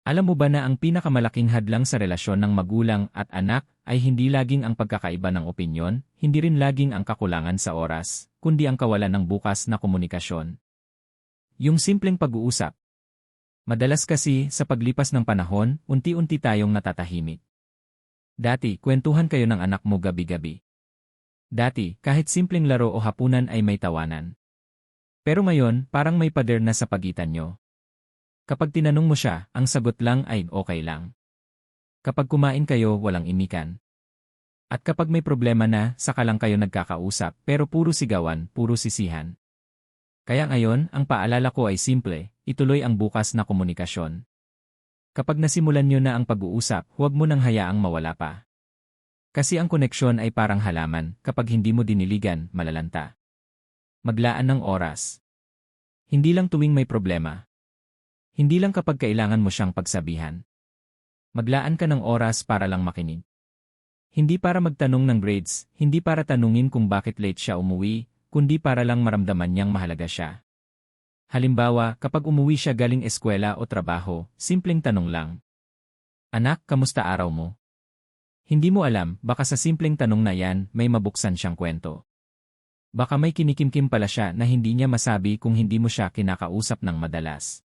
Alam mo ba na ang pinakamalaking hadlang sa relasyon ng magulang at anak ay hindi laging ang pagkakaiba ng opinyon, hindi rin laging ang kakulangan sa oras, kundi ang kawalan ng bukas na komunikasyon. Yung simpleng pag-uusap. Madalas kasi, sa paglipas ng panahon, unti-unti tayong natatahimik. Dati, kwentuhan kayo ng anak mo gabi-gabi. Dati, kahit simpleng laro o hapunan ay may tawanan. Pero ngayon, parang may pader na sa pagitan nyo. Kapag tinanong mo siya, ang sagot lang ay okay lang. Kapag kumain kayo, walang imikan. At kapag may problema na, saka lang kayo nagkakausap, pero puro sigawan, puro sisihan. Kaya ngayon, ang paalala ko ay simple, ituloy ang bukas na komunikasyon. Kapag nasimulan nyo na ang pag-uusap, huwag mo nang hayaang mawala pa. Kasi ang koneksyon ay parang halaman, kapag hindi mo diniligan, malalanta. Maglaan ng oras. Hindi lang tuwing may problema. Hindi lang kapag kailangan mo siyang pagsabihan. Maglaan ka ng oras para lang makinig. Hindi para magtanong ng grades, hindi para tanungin kung bakit late siya umuwi, kundi para lang maramdaman niyang mahalaga siya. Halimbawa, kapag umuwi siya galing eskwela o trabaho, simpleng tanong lang. Anak, kamusta araw mo? Hindi mo alam, baka sa simpleng tanong na yan, may mabuksan siyang kwento. Baka may kinikimkim pala siya na hindi niya masabi kung hindi mo siya kinakausap ng madalas.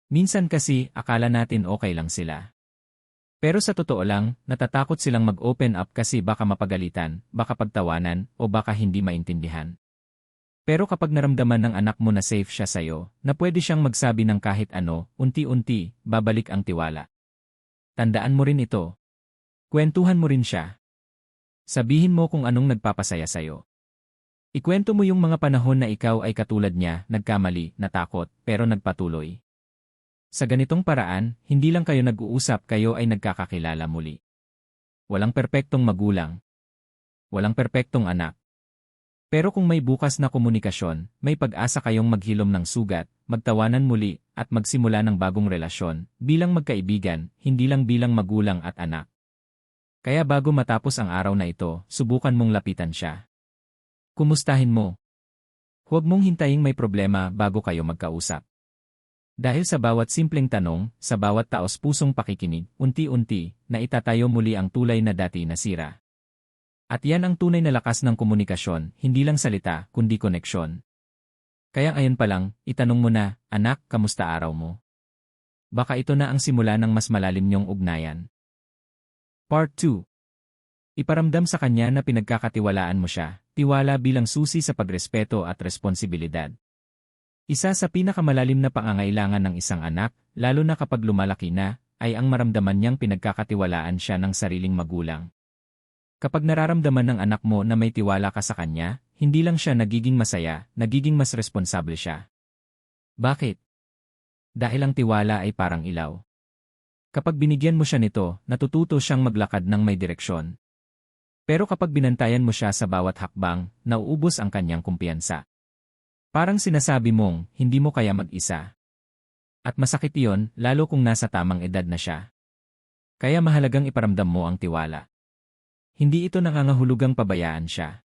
Minsan kasi, akala natin okay lang sila. Pero sa totoo lang, natatakot silang mag-open up kasi baka mapagalitan, baka pagtawanan, o baka hindi maintindihan. Pero kapag naramdaman ng anak mo na safe siya sa'yo, na pwede siyang magsabi ng kahit ano, unti-unti, babalik ang tiwala. Tandaan mo rin ito. Kwentuhan mo rin siya. Sabihin mo kung anong nagpapasaya sa'yo. Ikwento mo yung mga panahon na ikaw ay katulad niya, nagkamali, natakot, pero nagpatuloy. Sa ganitong paraan, hindi lang kayo nag-uusap, kayo ay nagkakakilala muli. Walang perpektong magulang. Walang perpektong anak. Pero kung may bukas na komunikasyon, may pag-asa kayong maghilom ng sugat, magtawanan muli, at magsimula ng bagong relasyon, bilang magkaibigan, hindi lang bilang magulang at anak. Kaya bago matapos ang araw na ito, subukan mong lapitan siya. Kumustahin mo. Huwag mong hintayin may problema bago kayo magkausap. Dahil sa bawat simpleng tanong, sa bawat taos-pusong pakikinig, unti-unti, na itatayo muli ang tulay na dati nasira. At yan ang tunay na lakas ng komunikasyon, hindi lang salita, kundi koneksyon. Kaya ngayon pa lang, itanong mo na, anak, kamusta araw mo? Baka ito na ang simula ng mas malalim niyong ugnayan. Part 2. Iparamdam sa kanya na pinagkakatiwalaan mo siya, tiwala bilang susi sa pagrespeto at responsibilidad. Isa sa pinakamalalim na pangangailangan ng isang anak, lalo na kapag lumalaki na, ay ang maramdaman niyang pinagkakatiwalaan siya ng sariling magulang. Kapag nararamdaman ng anak mo na may tiwala ka sa kanya, hindi lang siya nagiging masaya, nagiging mas responsable siya. Bakit? Dahil ang tiwala ay parang ilaw. Kapag binigyan mo siya nito, natututo siyang maglakad ng may direksyon. Pero kapag binantayan mo siya sa bawat hakbang, nauubos ang kanyang kumpiyansa. Parang sinasabi mong, hindi mo kaya mag-isa. At masakit iyon, lalo kung nasa tamang edad na siya. Kaya mahalagang iparamdam mo ang tiwala. Hindi ito nangangahulugang pabayaan siya.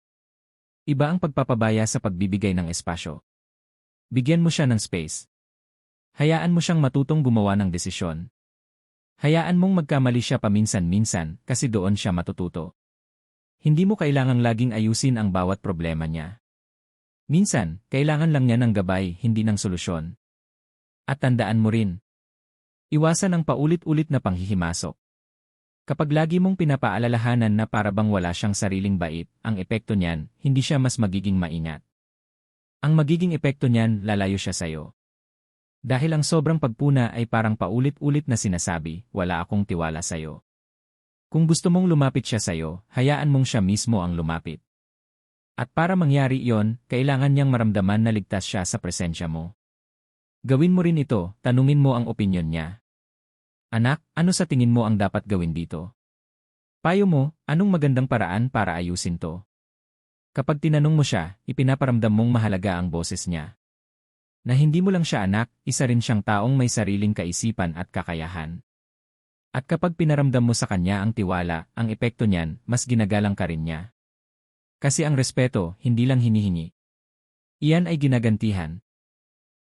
Iba ang pagpapabaya sa pagbibigay ng espasyo. Bigyan mo siya ng space. Hayaan mo siyang matutong gumawa ng desisyon. Hayaan mong magkamali siya paminsan-minsan kasi doon siya matututo. Hindi mo kailangang laging ayusin ang bawat problema niya. Minsan, kailangan lang niya ng gabay, hindi ng solusyon. At tandaan mo rin. Iwasan ang paulit-ulit na panghihimasok. Kapag lagi mong pinapaalalahanan na para bang wala siyang sariling bait, ang epekto niyan, hindi siya mas magiging maingat. Ang magiging epekto niyan, lalayo siya sa'yo. Dahil ang sobrang pagpuna ay parang paulit-ulit na sinasabi, wala akong tiwala sa'yo. Kung gusto mong lumapit siya sa'yo, hayaan mong siya mismo ang lumapit. At para mangyari iyon, kailangan niyang maramdaman na ligtas siya sa presensya mo. Gawin mo rin ito, tanungin mo ang opinyon niya. Anak, ano sa tingin mo ang dapat gawin dito? Payo mo, anong magandang paraan para ayusin to? Kapag tinanong mo siya, ipinaparamdam mong mahalaga ang boses niya. Na hindi mo lang siya anak, isa rin siyang taong may sariling kaisipan at kakayahan. At kapag pinaramdam mo sa kanya ang tiwala, ang epekto niyan, mas ginagalang ka rin niya. Kasi ang respeto, hindi lang hinihingi. Iyan ay ginagantihan.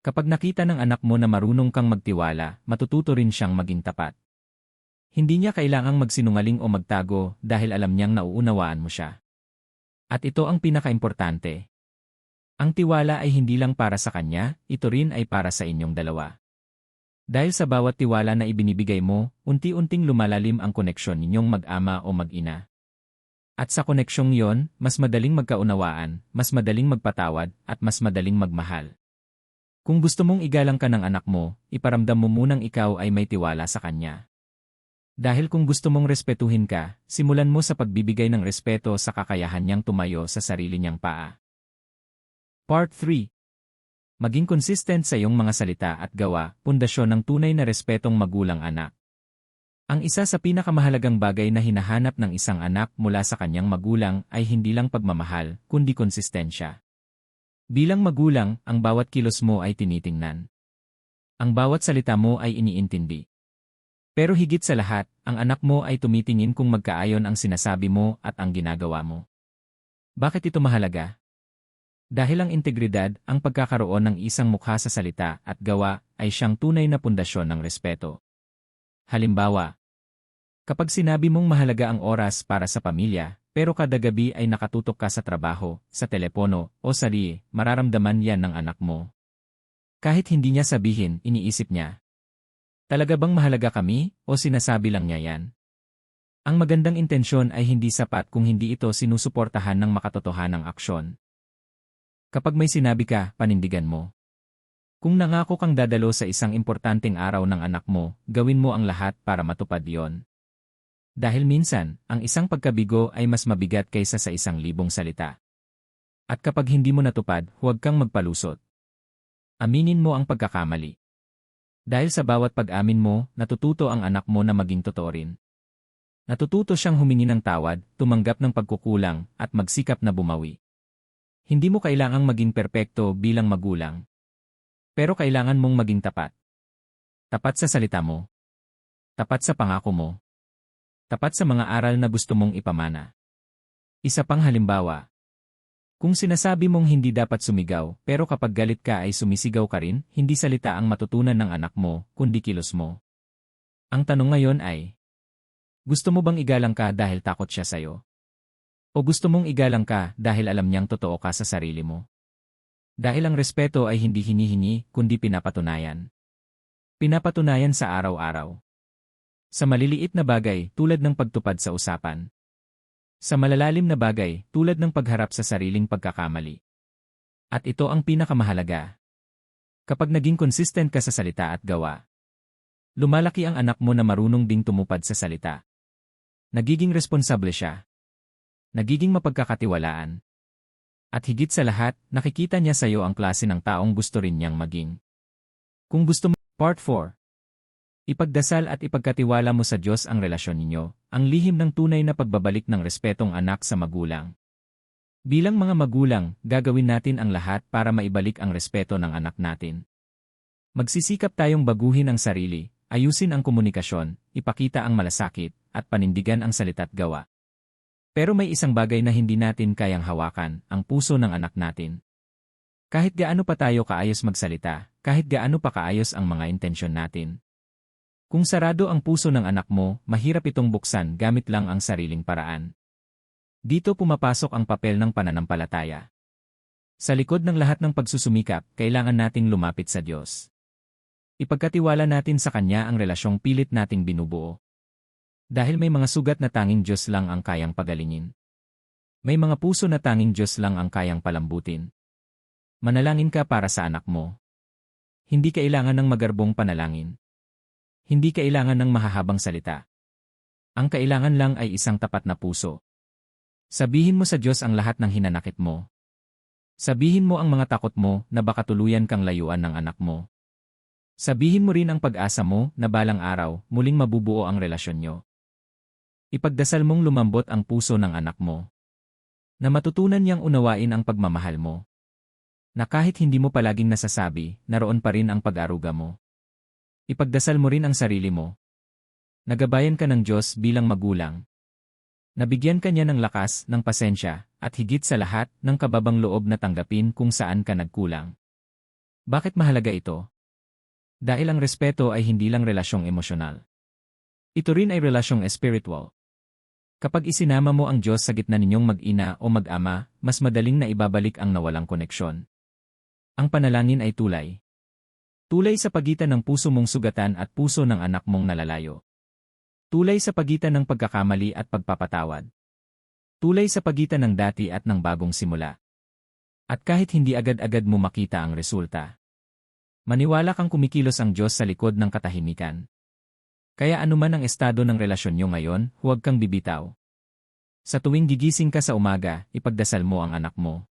Kapag nakita ng anak mo na marunong kang magtiwala, matututo rin siyang maging tapat. Hindi niya kailangang magsinungaling o magtago dahil alam niyang nauunawaan mo siya. At ito ang pinakaimportante. Ang tiwala ay hindi lang para sa kanya, ito rin ay para sa inyong dalawa. Dahil sa bawat tiwala na ibinibigay mo, unti-unting lumalalim ang koneksyon ninyong mag-ama o mag-ina. At sa koneksyong yon, mas madaling magkaunawaan, mas madaling magpatawad, at mas madaling magmahal. Kung gusto mong igalang ka ng anak mo, iparamdam mo munang ikaw ay may tiwala sa kanya. Dahil kung gusto mong respetuhin ka, simulan mo sa pagbibigay ng respeto sa kakayahan niyang tumayo sa sarili niyang paa. Part 3. Maging consistent sa iyong mga salita at gawa, pundasyon ng tunay na respetong magulang-anak. Ang isa sa pinakamahalagang bagay na hinahanap ng isang anak mula sa kanyang magulang ay hindi lang pagmamahal, kundi konsistensya. Bilang magulang, ang bawat kilos mo ay tinitingnan. Ang bawat salita mo ay iniintindi. Pero higit sa lahat, ang anak mo ay tumitingin kung magkaayon ang sinasabi mo at ang ginagawa mo. Bakit ito mahalaga? Dahil ang integridad, ang pagkakaroon ng isang mukha sa salita at gawa, ay siyang tunay na pundasyon ng respeto. Halimbawa, kapag sinabi mong mahalaga ang oras para sa pamilya, pero kada gabi ay nakatutok ka sa trabaho, sa telepono, o sa RIE, mararamdaman yan ng anak mo. Kahit hindi niya sabihin, iniisip niya. Talaga bang mahalaga kami, o sinasabi lang niya yan? Ang magandang intensyon ay hindi sapat kung hindi ito sinusuportahan ng makatotohanang aksyon. Kapag may sinabi ka, panindigan mo. Kung nangako kang dadalo sa isang importanteng araw ng anak mo, gawin mo ang lahat para matupad yon. Dahil minsan, ang isang pagkabigo ay mas mabigat kaysa sa 1,000 salita. At kapag hindi mo natupad, huwag kang magpalusot. Aminin mo ang pagkakamali. Dahil sa bawat pag-amin mo, natututo ang anak mo na maging totoo rin. Natututo siyang humingi ng tawad, tumanggap ng pagkukulang, at magsikap na bumawi. Hindi mo kailangang maging perpekto bilang magulang. Pero kailangan mong maging tapat. Tapat sa salita mo. Tapat sa pangako mo. Tapat sa mga aral na gusto mong ipamana. Isa pang halimbawa. Kung sinasabi mong hindi dapat sumigaw, pero kapag galit ka ay sumisigaw ka rin, hindi salita ang matutunan ng anak mo, kundi kilos mo. Ang tanong ngayon ay, gusto mo bang igalang ka dahil takot siya sa'yo? O gusto mong igalang ka dahil alam niyang totoo ka sa sarili mo? Dahil ang respeto ay hindi hinihingi, kundi pinapatunayan. Pinapatunayan sa araw-araw. Sa maliliit na bagay, tulad ng pagtupad sa usapan. Sa malalalim na bagay, tulad ng pagharap sa sariling pagkakamali. At ito ang pinakamahalaga. Kapag naging consistent ka sa salita at gawa, lumalaki ang anak mo na marunong ding tumupad sa salita. Nagiging responsable siya. Nagiging mapagkakatiwalaan. At higit sa lahat, nakikita niya sa iyo ang klase ng taong gusto rin niyang maging. Kung gusto mo, Part 4. Ipagdasal at ipagkatiwala mo sa Diyos ang relasyon ninyo, ang lihim ng tunay na pagbabalik ng respetong anak sa magulang. Bilang mga magulang, gagawin natin ang lahat para maibalik ang respeto ng anak natin. Magsisikap tayong baguhin ang sarili, ayusin ang komunikasyon, ipakita ang malasakit, at panindigan ang salita't gawa. Pero may isang bagay na hindi natin kayang hawakan, ang puso ng anak natin. Kahit gaano pa tayo kaayos magsalita, kahit gaano pa kaayos ang mga intensyon natin. Kung sarado ang puso ng anak mo, mahirap itong buksan gamit lang ang sariling paraan. Dito pumapasok ang papel ng pananampalataya. Sa likod ng lahat ng pagsusumikap, kailangan nating lumapit sa Diyos. Ipagkatiwala natin sa Kanya ang relasyong pilit nating binubuo. Dahil may mga sugat na tanging Diyos lang ang kayang pagalingin. May mga puso na tanging Diyos lang ang kayang palambutin. Manalangin ka para sa anak mo. Hindi kailangan ng magarbong panalangin. Hindi kailangan ng mahahabang salita. Ang kailangan lang ay isang tapat na puso. Sabihin mo sa Diyos ang lahat ng hinanakit mo. Sabihin mo ang mga takot mo na baka tuluyan kang layuan ng anak mo. Sabihin mo rin ang pag-asa mo na balang araw, muling mabubuo ang relasyon nyo. Ipagdasal mong lumambot ang puso ng anak mo. Na matutunan niyang unawain ang pagmamahal mo. Na kahit hindi mo palaging nasasabi, naroon pa rin ang pag-aruga mo. Ipagdasal mo rin ang sarili mo. Nagabayan ka ng Diyos bilang magulang. Nabigyan ka niya ng lakas, ng pasensya, at higit sa lahat, ng kababang loob na tanggapin kung saan ka nagkulang. Bakit mahalaga ito? Dahil ang respeto ay hindi lang relasyong emosyonal. Ito rin ay relasyong espiritual. Kapag isinama mo ang Diyos sa gitna ninyong mag-ina o mag-ama, mas madaling na ibabalik ang nawalang koneksyon. Ang panalangin ay tulay. Tulay sa pagitan ng puso mong sugatan at puso ng anak mong nalalayo. Tulay sa pagitan ng pagkakamali at pagpapatawad. Tulay sa pagitan ng dati at ng bagong simula. At kahit hindi agad-agad mo makita ang resulta, maniwala kang kumikilos ang Diyos sa likod ng katahimikan. Kaya anuman ang estado ng relasyon nyo ngayon, huwag kang bibitaw. Sa tuwing gigising ka sa umaga, ipagdasal mo ang anak mo.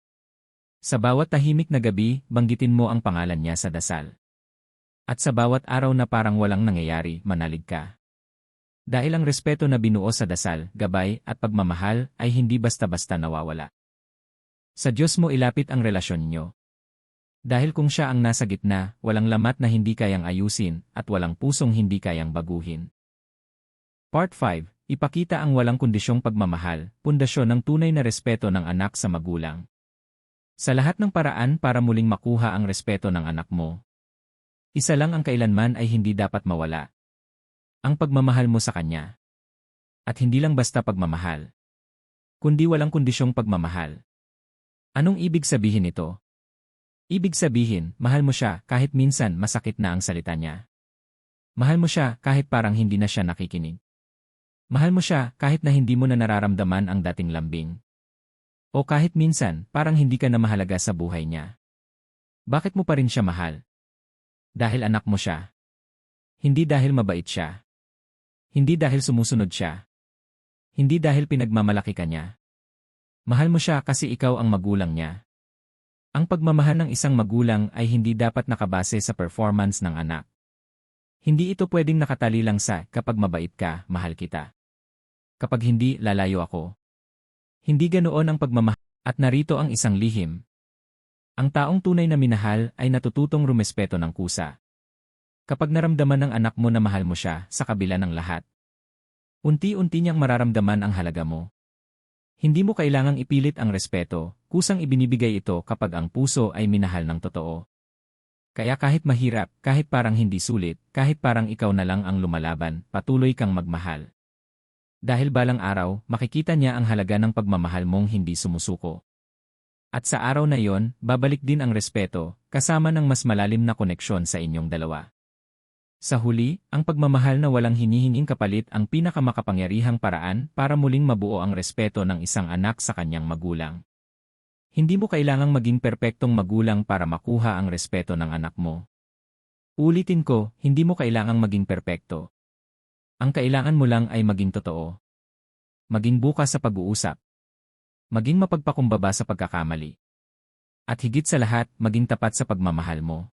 Sa bawat tahimik na gabi, banggitin mo ang pangalan niya sa dasal. At sa bawat araw na parang walang nangyayari, manalig ka. Dahil ang respeto na binuo sa dasal, gabay, at pagmamahal ay hindi basta-basta nawawala. Sa Diyos mo ilapit ang relasyon nyo. Dahil kung siya ang nasa gitna, walang lamat na hindi kayang ayusin, at walang pusong hindi kayang baguhin. Part 5. Ipakita ang walang kondisyong pagmamahal, pundasyon ng tunay na respeto ng anak sa magulang. Sa lahat ng paraan para muling makuha ang respeto ng anak mo, isa lang ang kailanman ay hindi dapat mawala. Ang pagmamahal mo sa kanya. At hindi lang basta pagmamahal, kundi walang kondisyong pagmamahal. Anong ibig sabihin ito? Ibig sabihin, mahal mo siya kahit minsan masakit na ang salita niya. Mahal mo siya kahit parang hindi na siya nakikinig. Mahal mo siya kahit na hindi mo na nararamdaman ang dating lambing. O kahit minsan, parang hindi ka na mahalaga sa buhay niya. Bakit mo pa rin siya mahal? Dahil anak mo siya. Hindi dahil mabait siya. Hindi dahil sumusunod siya. Hindi dahil pinagmamalaki ka niya. Mahal mo siya kasi ikaw ang magulang niya. Ang pagmamahal ng isang magulang ay hindi dapat nakabase sa performance ng anak. Hindi ito pwedeng nakatali lang sa kapag mabait ka, mahal kita. Kapag hindi, lalayo ako. Hindi ganoon ang pagmamahal. At narito ang isang lihim. Ang taong tunay na minahal ay natututong rumespeto ng kusa. Kapag naramdaman ng anak mo na mahal mo siya sa kabila ng lahat, unti-unti niyang mararamdaman ang halaga mo. Hindi mo kailangang ipilit ang respeto, kusang ibinibigay ito kapag ang puso ay minahal ng totoo. Kaya kahit mahirap, kahit parang hindi sulit, kahit parang ikaw na lang ang lumalaban, patuloy kang magmahal. Dahil balang araw, makikita niya ang halaga ng pagmamahal mong hindi sumusuko. At sa araw na iyon, babalik din ang respeto, kasama ng mas malalim na koneksyon sa inyong dalawa. Sa huli, ang pagmamahal na walang hinihinging kapalit ang pinakamakapangyarihang paraan para muling mabuo ang respeto ng isang anak sa kanyang magulang. Hindi mo kailangang maging perpektong magulang para makuha ang respeto ng anak mo. Ulitin ko, hindi mo kailangang maging perpekto. Ang kailangan mo lang ay maging totoo. Maging bukas sa pag-uusap. Maging mapagpakumbaba sa pagkakamali. At higit sa lahat, maging tapat sa pagmamahal mo.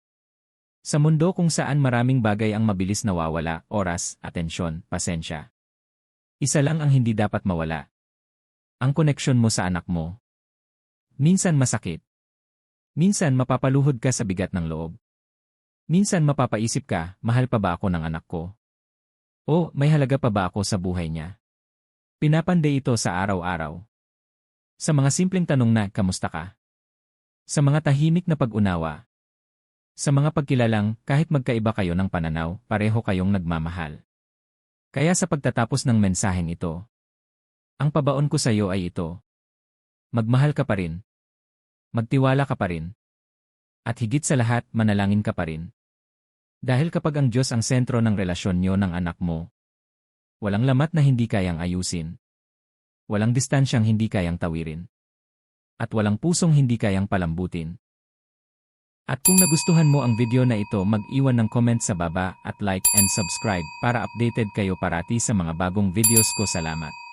Sa mundo kung saan maraming bagay ang mabilis nawawala, oras, atensyon, pasensya. Isa lang ang hindi dapat mawala. Ang koneksyon mo sa anak mo. Minsan masakit. Minsan mapapaluhod ka sa bigat ng loob. Minsan mapapaisip ka, mahal pa ba ako ng anak ko? O may halaga pa ba ako sa buhay niya? Pinapanday ito sa araw-araw. Sa mga simpleng tanong na, kamusta ka? Sa mga tahimik na pag-unawa. Sa mga pagkilalang, kahit magkaiba kayo ng pananaw, pareho kayong nagmamahal. Kaya sa pagtatapos ng mensaheng ito, ang pabaon ko sa iyo ay ito. Magmahal ka pa rin. Magtiwala ka pa rin. At higit sa lahat, manalangin ka pa rin. Dahil kapag ang Diyos ang sentro ng relasyon niyo ng anak mo, walang lamat na hindi kayang ayusin. Walang distansyang hindi kayang tawirin. At walang pusong hindi kayang palambutin. At kung nagustuhan mo ang video na ito, mag-iwan ng comment sa baba at like and subscribe para updated kayo parati sa mga bagong videos ko. Salamat.